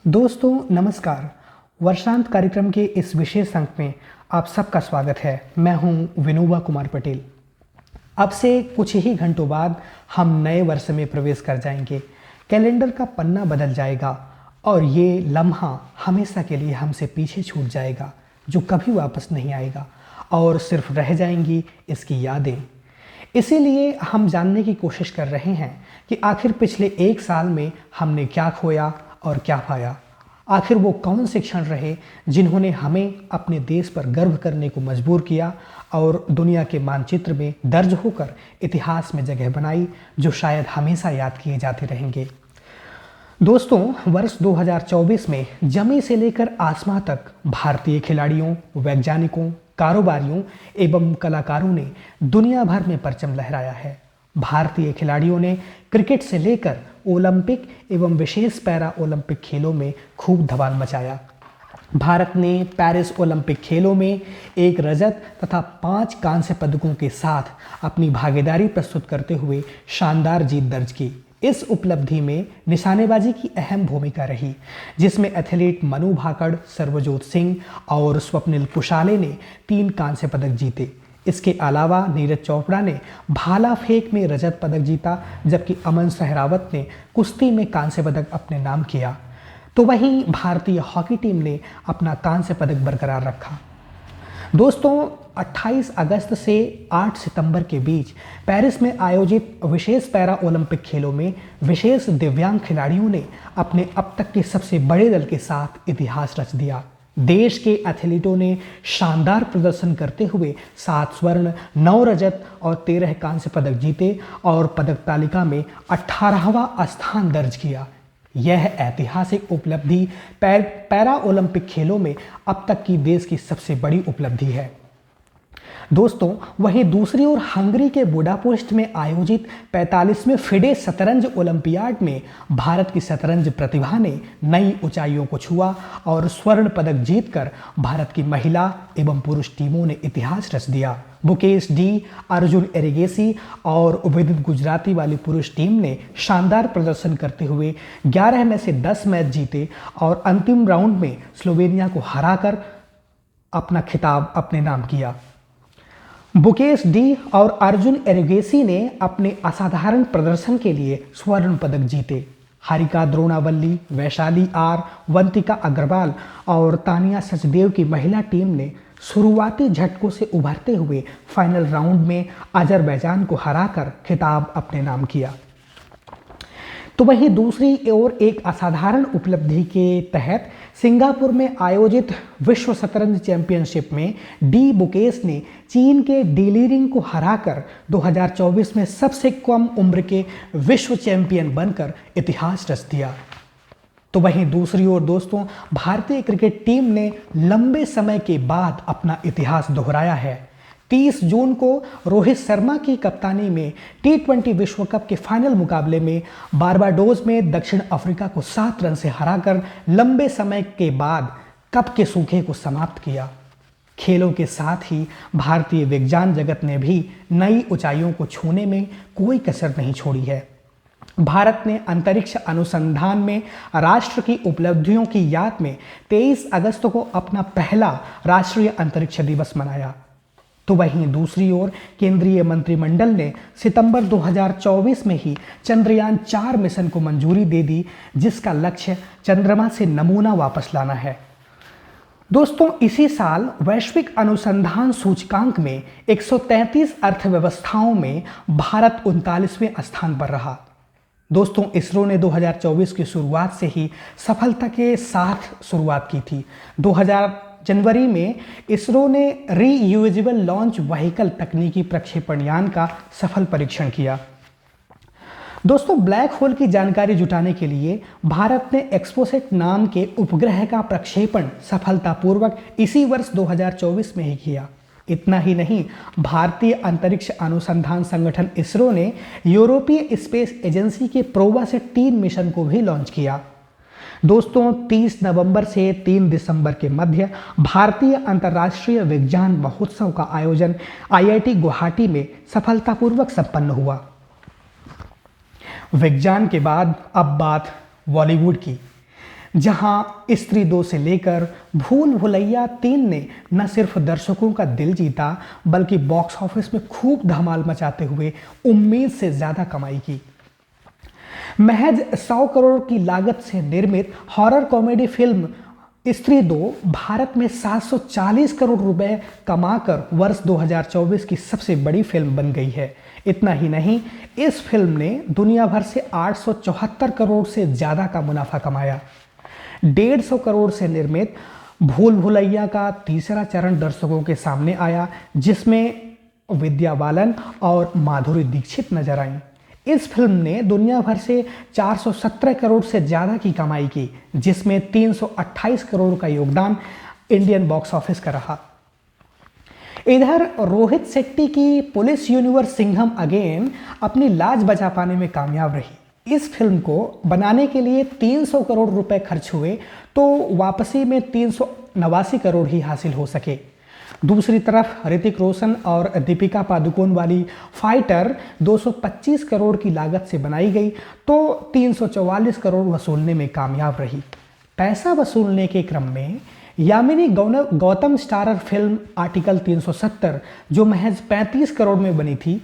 दोस्तों नमस्कार। वर्षांत कार्यक्रम के इस विशेष अंक में आप सबका स्वागत है। मैं हूं विनोबा कुमार पटेल। अब से कुछ ही घंटों बाद हम नए वर्ष में प्रवेश कर जाएंगे। कैलेंडर का पन्ना बदल जाएगा और ये लम्हा हमेशा के लिए हमसे पीछे छूट जाएगा, जो कभी वापस नहीं आएगा और सिर्फ रह जाएंगी इसकी यादें। इसीलिए हम जानने की कोशिश कर रहे हैं कि आखिर पिछले एक साल में हमने क्या खोया और क्या पाया। आखिर वो कौन से क्षण रहे जिन्होंने हमें अपने देश पर गर्व करने को मजबूर किया और दुनिया के मानचित्र में दर्ज होकर इतिहास में जगह बनाई, जो शायद हमेशा याद किए जाते रहेंगे। दोस्तों, वर्ष 2024 में जमी से लेकर आसमां तक भारतीय खिलाड़ियों, वैज्ञानिकों, कारोबारियों एवं कलाकारों ने दुनिया भर में परचम लहराया है। भारतीय खिलाड़ियों ने क्रिकेट से लेकर ओलंपिक एवं विशेष पैरा ओलंपिक खेलों में खूब धमाल मचाया। भारत ने पेरिस ओलंपिक खेलों में 1 रजत तथा 5 कांस्य पदकों के साथ अपनी भागीदारी प्रस्तुत करते हुए शानदार जीत दर्ज की। इस उपलब्धि में निशानेबाजी की अहम भूमिका रही, जिसमें एथलीट मनु भाकड़, सर्वजोत सिंह और स्वप्निल कुशाले ने 3 कांस्य पदक जीते। इसके अलावा नीरज चोपड़ा ने भाला फेंक में रजत पदक जीता, जबकि अमन सहरावत ने कुश्ती में कांस्य पदक अपने नाम किया। तो वहीं भारतीय हॉकी टीम ने अपना कांस्य पदक बरकरार रखा। दोस्तों, 28 अगस्त से 8 सितंबर के बीच पेरिस में आयोजित विशेष पैरा ओलंपिक खेलों में विशेष दिव्यांग खिलाड़ियों ने अपने अब तक के सबसे बड़े दल के साथ इतिहास रच दिया। देश के एथलीटों ने शानदार प्रदर्शन करते हुए 7 स्वर्ण, 9 रजत और 13 कांस्य पदक जीते और पदक तालिका में 18वां स्थान दर्ज किया। यह ऐतिहासिक उपलब्धि पैरा ओलंपिक खेलों में अब तक की देश की सबसे बड़ी उपलब्धि है। दोस्तों, वहीं दूसरी ओर हंगरी के बुडापेस्ट में आयोजित 45वें फिडे शतरंज ओलंपियाड में भारत की शतरंज प्रतिभा ने नई ऊंचाइयों को छुआ और स्वर्ण पदक जीतकर भारत की महिला एवं पुरुष टीमों ने इतिहास रच दिया। मुकेश डी, अर्जुन एरिगेसी और विदित गुजराती वाली पुरुष टीम ने शानदार प्रदर्शन करते हुए 11 में से 10 मैच जीते और अंतिम राउंड में स्लोवेनिया को हराकर अपना खिताब अपने नाम किया। मुकेश डी और अर्जुन एरिगेसी ने अपने असाधारण प्रदर्शन के लिए स्वर्ण पदक जीते। हारिका द्रोणावल्ली, वैशाली आर, वंतिका अग्रवाल और तानिया सचदेव की महिला टीम ने शुरुआती झटकों से उभरते हुए फाइनल राउंड में अजरबैजान को हराकर खिताब अपने नाम किया। तो वहीं दूसरी ओर एक असाधारण उपलब्धि के तहत सिंगापुर में आयोजित विश्व शतरंज चैंपियनशिप में डी बुकेश ने चीन के डी लीरिंग को हराकर 2024 में सबसे कम उम्र के विश्व चैंपियन बनकर इतिहास रच दिया। तो वहीं दूसरी ओर दोस्तों, भारतीय क्रिकेट टीम ने लंबे समय के बाद अपना इतिहास दोहराया है। 30 जून को रोहित शर्मा की कप्तानी में T20 विश्व कप के फाइनल मुकाबले में बारबाडोस में दक्षिण अफ्रीका को 7 रन से हराकर लंबे समय के बाद कप के सूखे को समाप्त किया। खेलों के साथ ही भारतीय विज्ञान जगत ने भी नई ऊंचाइयों को छूने में कोई कसर नहीं छोड़ी है। भारत ने अंतरिक्ष अनुसंधान में राष्ट्र की उपलब्धियों की याद में 23 अगस्त को अपना पहला राष्ट्रीय अंतरिक्ष दिवस मनाया। तो वहीं दूसरी ओर केंद्रीय मंत्रिमंडल ने सितंबर 2024 में ही चंद्रयान 4 मिशन को मंजूरी दे दी, जिसका लक्ष्य चंद्रमा से नमूना वापस लाना है। दोस्तों, इसी साल वैश्विक अनुसंधान सूचकांक में 133 अर्थव्यवस्थाओं में भारत 39वें स्थान पर रहा। दोस्तों, इसरो ने 2024 की शुरुआत से ही सफलता के साथ शुरुआत की थी। 2000 जनवरी में इसरो ने रीयूजेबल लॉन्च व्हीकल तकनीकी प्रक्षेपण यान का सफल परीक्षण किया। दोस्तों, ब्लैक होल की जानकारी जुटाने के लिए भारत ने एक्सपोसेट नाम के उपग्रह का प्रक्षेपण सफलतापूर्वक इसी वर्ष 2024 में ही किया। इतना ही नहीं, भारतीय अंतरिक्ष अनुसंधान संगठन इसरो ने यूरोपीय स्पेस एजेंसी के प्रोवासेट 3 मिशन को भी लॉन्च किया। दोस्तों, 30 नवंबर से 3 दिसंबर के मध्य भारतीय अंतर्राष्ट्रीय विज्ञान महोत्सव का आयोजन IIT गुवाहाटी में सफलतापूर्वक संपन्न हुआ। विज्ञान के बाद अब बात बॉलीवुड की। जहां स्त्री 2 से लेकर भूल भुलैया 3 ने न सिर्फ दर्शकों का दिल जीता बल्कि बॉक्स ऑफिस में खूब धमाल मचाते हुए उम्मीद से ज्यादा कमाई की। महज 100 करोड़ की लागत से निर्मित हॉरर कॉमेडी फिल्म स्त्री 2 भारत में 740 करोड़ रुपए कमाकर वर्ष 2024 की सबसे बड़ी फिल्म बन गई है। इतना ही नहीं, इस फिल्म ने दुनिया भर से 874 करोड़ से ज्यादा का मुनाफा कमाया। 150 करोड़ से निर्मित भूल भुलैया का तीसरा चरण दर्शकों के सामने आया, जिसमें विद्या बालन और माधुरी दीक्षित नजर आईं। इस फिल्म ने दुनिया भर से 417 करोड़ से ज़्यादा की कमाई की, जिसमें 328 करोड़ का योगदान इंडियन बॉक्स ऑफिस का रहा। इधर रोहित शेट्टी की पुलिस यूनिवर्स सिंघम अगेन अपनी लाज बचा पाने में कामयाब रही। इस फिल्म को बनाने के लिए 300 करोड़ रुपए खर्च हुए तो वापसी में 389 करोड़ ही हासिल हो सके। दूसरी तरफ ऋतिक रोशन और दीपिका पादुकोण वाली फाइटर 225 करोड़ की लागत से बनाई गई तो 344 करोड़ वसूलने में कामयाब रही। पैसा वसूलने के क्रम में Yamini Gautam starrer film article 370 जो महज 35 करोड़ में बनी थी,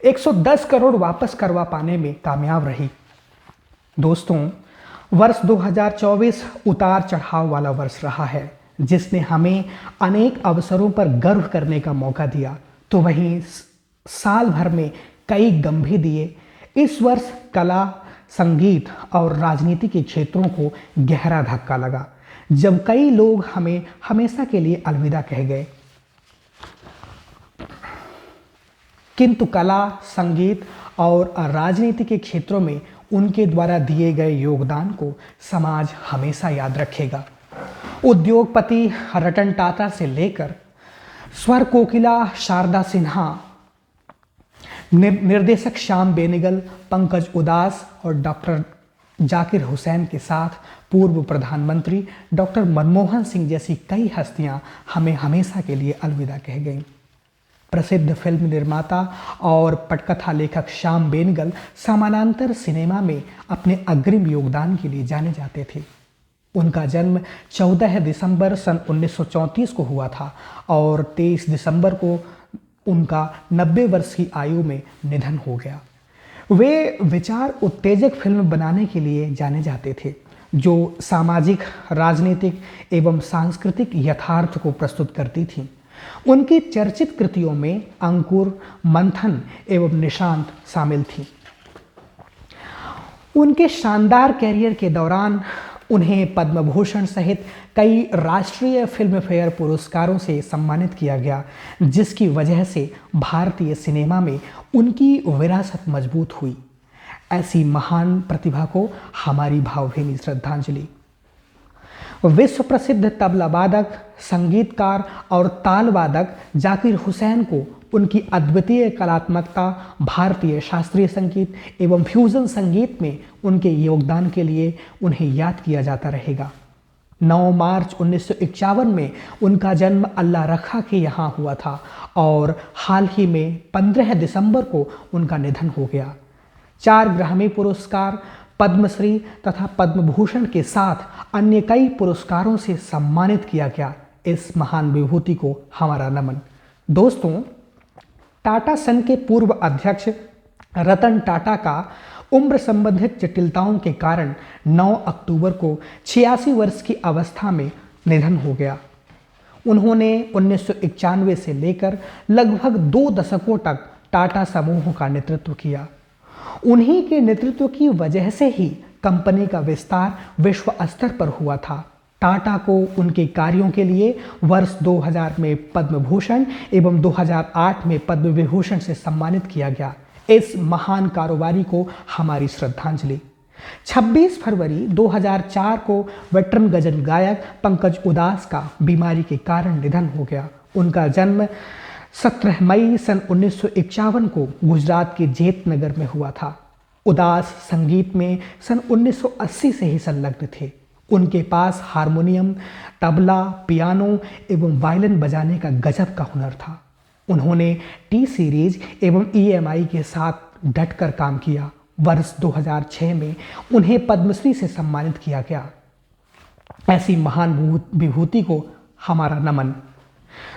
110 करोड़ वापस करवा पाने में कामयाब रही। दोस्तों, वर्ष 2024 उतार चढ़ाव वाला वर्ष रहा है, जिसने हमें अनेक अवसरों पर गर्व करने का मौका दिया, तो वहीं साल भर में कई गम भी दिए। इस वर्ष कला, संगीत और राजनीति के क्षेत्रों को गहरा धक्का लगा, जब कई लोग हमें हमेशा के लिए अलविदा कह गए। किंतु कला, संगीत और राजनीति के क्षेत्रों में उनके द्वारा दिए गए योगदान को समाज हमेशा याद रखेगा। उद्योगपति रतन टाटा से लेकर स्वर कोकिला शारदा सिन्हा, निर्देशक श्याम बेनेगल, पंकज उदास और डॉक्टर जाकिर हुसैन के साथ पूर्व प्रधानमंत्री डॉक्टर मनमोहन सिंह जैसी कई हस्तियां हमें हमेशा के लिए अलविदा कह गईं। प्रसिद्ध फिल्म निर्माता और पटकथा लेखक श्याम बेनेगल समानांतर सिनेमा में अपने अग्रिम योगदान के लिए जाने जाते थे। उनका जन्म 14 दिसंबर सन 1934 को हुआ था और 23 दिसंबर को उनका 90 वर्ष की आयु में निधन हो गया। वे विचार उत्तेजक फिल्म बनाने के लिए जाने जाते थे, जो सामाजिक, राजनीतिक एवं सांस्कृतिक यथार्थ को प्रस्तुत करती थीं। उनकी चर्चित कृतियों में अंकुर, मंथन एवं निशांत शामिल थी। उनके शानदार कैरियर के दौरान उन्हें पद्म भूषण सहित कई राष्ट्रीय फिल्म फेयर पुरस्कारों से सम्मानित किया गया, जिसकी वजह से भारतीय सिनेमा में उनकी विरासत मजबूत हुई। ऐसी महान प्रतिभा को हमारी भावभीनी श्रद्धांजलि। विश्व प्रसिद्ध तबला वादक, संगीतकार और ताल वादक जाकिर हुसैन को उनकी अद्वितीय कलात्मकता, भारतीय शास्त्रीय संगीत एवं फ्यूजन संगीत में उनके योगदान के लिए उन्हें याद किया जाता रहेगा। 9 मार्च 1951 में उनका जन्म अल्लाह रखा के यहाँ हुआ था और हाल ही में 15 दिसंबर को उनका निधन हो गया। 4 ग्रैमी पुरस्कार, पद्मश्री तथा पद्म भूषण के साथ अन्य कई पुरस्कारों से सम्मानित किया गया। इस महान विभूति को हमारा नमन। दोस्तों, टाटा सन के पूर्व अध्यक्ष रतन टाटा का उम्र संबंधित जटिलताओं के कारण 9 अक्टूबर को 86 वर्ष की अवस्था में निधन हो गया। उन्होंने 1991 से लेकर लगभग 2 दशकों तक टाटा समूह का नेतृत्व किया। उन्हीं के नेतृत्व की वजह से ही कंपनी का विस्तार विश्व स्तर पर हुआ था। टाटा को उनके कार्यों के लिए वर्ष 2000 में पद्म भूषण एवं 2008 में पद्म विभूषण से सम्मानित किया गया। इस महान कारोबारी को हमारी श्रद्धांजलि। 26 फरवरी 2004 को वेटरन गजल गायक पंकज उदास का बीमारी के कारण निधन हो गया। उनका जन्म 17 मई सन 1951 को गुजरात के जेतनगर में हुआ था। उदास संगीत में सन 1980 से ही संलग्न थे। उनके पास हारमोनियम, तबला, पियानो एवं वायलिन बजाने का गजब का हुनर था। उन्होंने टी सीरीज एवं EMI के साथ डटकर काम किया। वर्ष 2006 में उन्हें पद्मश्री से सम्मानित किया गया। ऐसी महान विभूति को हमारा नमन।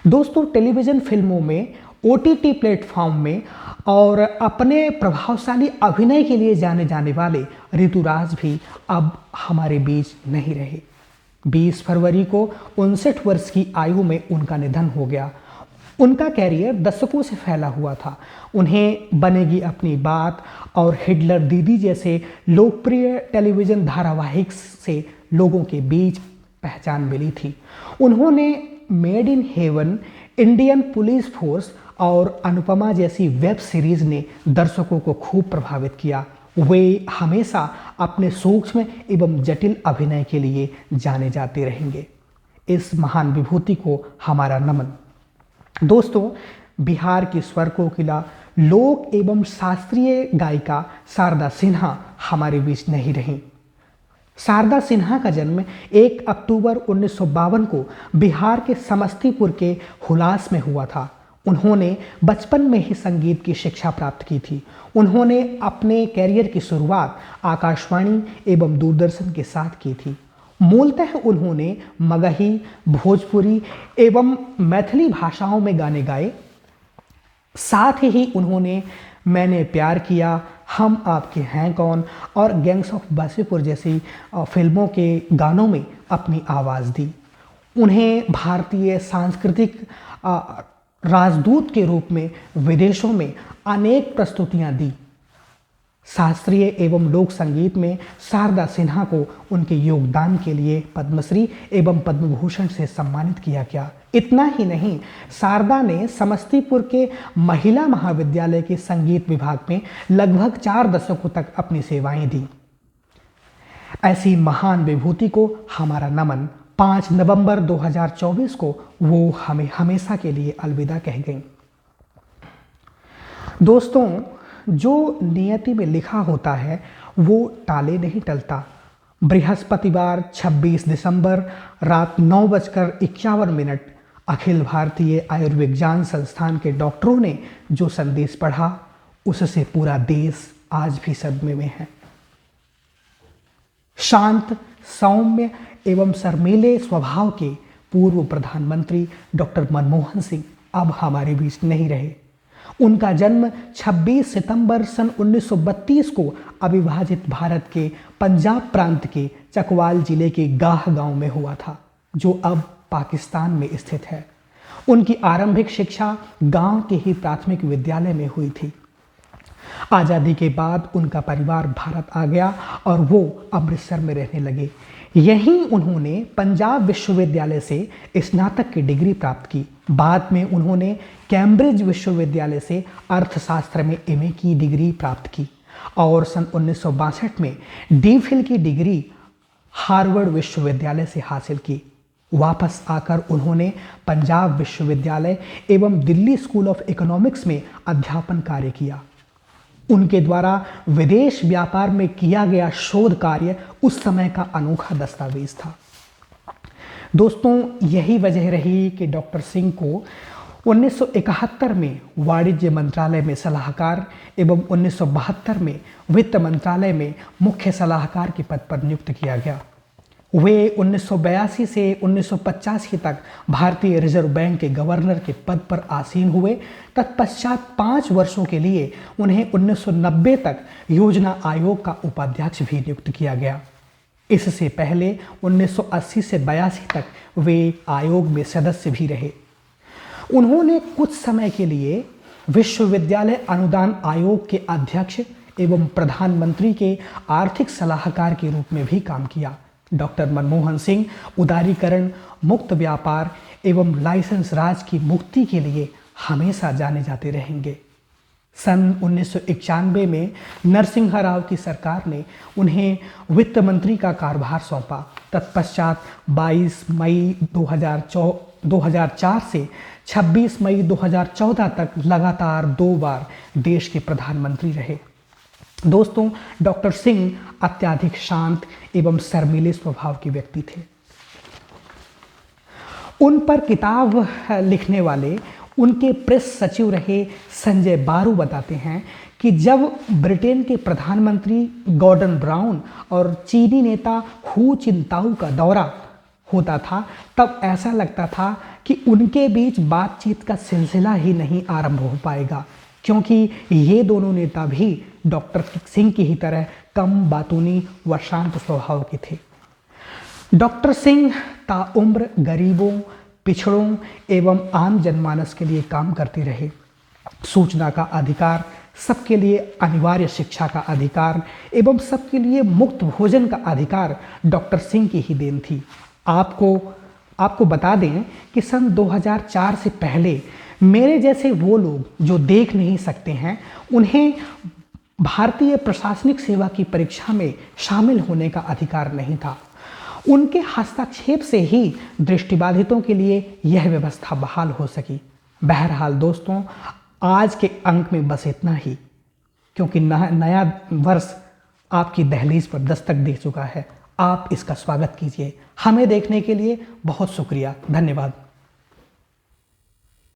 दोस्तों, टेलीविज़न फिल्मों में, OTT प्लेटफॉर्म में और अपने प्रभावशाली अभिनय के लिए जाने जाने वाले ऋतुराज भी अब हमारे बीच नहीं रहे। 20 फरवरी को 59 वर्ष की आयु में उनका निधन हो गया। उनका कैरियर दशकों से फैला हुआ था। उन्हें बनेगी अपनी बात और हिटलर दीदी जैसे लोकप्रिय टेलीविज़न धारावाहिक से लोगों के बीच पहचान मिली थी। उन्होंने made in heaven, Indian police force और अनुपमा जैसी वेब सीरीज ने दर्शकों को खूब प्रभावित किया। वे हमेशा अपने सूक्ष्म एवं जटिल अभिनय के लिए जाने जाते रहेंगे। इस महान विभूति को हमारा नमन। दोस्तों, बिहार की स्वर कोकिला, लोक एवं शास्त्रीय गायिका शारदा सिन्हा हमारे बीच नहीं रहीं। शारदा सिन्हा का जन्म 1 अक्टूबर 1952 को बिहार के समस्तीपुर के हुलास में हुआ था। उन्होंने बचपन में ही संगीत की शिक्षा प्राप्त की थी। उन्होंने अपने कैरियर की शुरुआत आकाशवाणी एवं दूरदर्शन के साथ की थी। मूलतः उन्होंने मगही, भोजपुरी एवं मैथिली भाषाओं में गाने गाए। साथ ही उन्होंने मैंने प्यार किया, हम आपके हैं कौन और गैंग्स ऑफ वासेपुर जैसी फिल्मों के गानों में अपनी आवाज़ दी। उन्हें भारतीय सांस्कृतिक राजदूत के रूप में विदेशों में अनेक प्रस्तुतियां दी। शास्त्रीय एवं लोक संगीत में शारदा सिन्हा को उनके योगदान के लिए पद्मश्री एवं पद्म भूषण से सम्मानित किया गया। इतना ही नहीं, शारदा ने समस्तीपुर के महिला महाविद्यालय के संगीत विभाग में लगभग 4 दशकों तक अपनी सेवाएं दी। ऐसी महान विभूति को हमारा नमन। 5 नवंबर 2024 को वो हमें हमेशा के लिए अलविदा कह गईं। दोस्तों, जो नियति में लिखा होता है वो टाले नहीं टलता। बृहस्पतिवार 26 दिसंबर रात 9:51 अखिल भारतीय आयुर्विज्ञान संस्थान के डॉक्टरों ने जो संदेश पढ़ा, उससे पूरा देश आज भी सदमे में है। शांत, सौम्य एवं शर्मीले स्वभाव के पूर्व प्रधानमंत्री डॉक्टर मनमोहन सिंह अब हमारे बीच नहीं रहे। उनका जन्म 26 सितंबर सन 1932 को अविभाजित भारत के पंजाब प्रांत के चकवाल जिले के गाह गांव में हुआ था, जो अब पाकिस्तान में स्थित है। उनकी आरंभिक शिक्षा गांव के ही प्राथमिक विद्यालय में हुई थी। आज़ादी के बाद उनका परिवार भारत आ गया और वो अमृतसर में रहने लगे। यहीं उन्होंने पंजाब विश्वविद्यालय से स्नातक की डिग्री प्राप्त की। बाद में उन्होंने कैम्ब्रिज विश्वविद्यालय से अर्थशास्त्र में MA की डिग्री प्राप्त की और सन 1962 में DPhil की डिग्री हार्वर्ड विश्वविद्यालय से हासिल की। वापस आकर उन्होंने पंजाब विश्वविद्यालय एवं दिल्ली स्कूल ऑफ इकोनॉमिक्स में अध्यापन कार्य किया। उनके द्वारा विदेश व्यापार में किया गया शोध कार्य उस समय का अनोखा दस्तावेज था। दोस्तों, यही वजह रही कि डॉक्टर सिंह को 1971 में वाणिज्य मंत्रालय में सलाहकार एवं 1972 में वित्त मंत्रालय में मुख्य सलाहकार के पद पर नियुक्त किया गया। वे 1982 से 1985 तक भारतीय रिजर्व बैंक के गवर्नर के पद पर आसीन हुए। तत्पश्चात 5 वर्षों के लिए उन्हें 1990 तक योजना आयोग का उपाध्यक्ष भी नियुक्त किया गया। इससे पहले 1980 से 82 तक वे आयोग में सदस्य भी रहे। उन्होंने कुछ समय के लिए विश्वविद्यालय अनुदान आयोग के अध्यक्ष एवं प्रधानमंत्री के आर्थिक सलाहकार के रूप में भी काम किया। डॉक्टर मनमोहन सिंह उदारीकरण, मुक्त व्यापार एवं लाइसेंस राज की मुक्ति के लिए हमेशा जाने जाते रहेंगे। सन 1991 में नरसिंह राव की सरकार ने उन्हें वित्त मंत्री का कार्यभार सौंपा। तत्पश्चात 22 मई 2004 से 26 मई 2014 तक लगातार 2 बार देश के प्रधानमंत्री रहे। दोस्तों, डॉक्टर सिंह अत्यधिक शांत एवं शर्मीले स्वभाव के व्यक्ति थे। उन पर किताब लिखने वाले उनके प्रेस सचिव रहे संजय बारू बताते हैं कि जब ब्रिटेन के प्रधानमंत्री गॉर्डन ब्राउन और चीनी नेता हू चिंताओ का दौरा होता था तब ऐसा लगता था कि उनके बीच बातचीत का सिलसिला ही नहीं आरंभ हो पाएगा, क्योंकि ये दोनों नेता भी डॉक्टर सिंह की ही तरह कम बातूनी व शांत स्वभाव के थे। डॉक्टर सिंह ताउम्र गरीबों, पिछड़ों एवं आम जनमानस के लिए काम करते रहे। सूचना का अधिकार, सबके लिए अनिवार्य शिक्षा का अधिकार एवं सबके लिए मुक्त भोजन का अधिकार डॉक्टर सिंह की ही देन थी। आपको बता दें कि सन 2004 से पहले मेरे जैसे वो लोग जो देख नहीं सकते हैं, उन्हें भारतीय प्रशासनिक सेवा की परीक्षा में शामिल होने का अधिकार नहीं था। उनके हस्तक्षेप से ही दृष्टिबाधितों के लिए यह व्यवस्था बहाल हो सकी। बहरहाल दोस्तों, आज के अंक में बस इतना ही, क्योंकि नया वर्ष आपकी दहलीज पर दस्तक दे चुका है। आप इसका स्वागत कीजिए। हमें देखने के लिए बहुत शुक्रिया। धन्यवाद।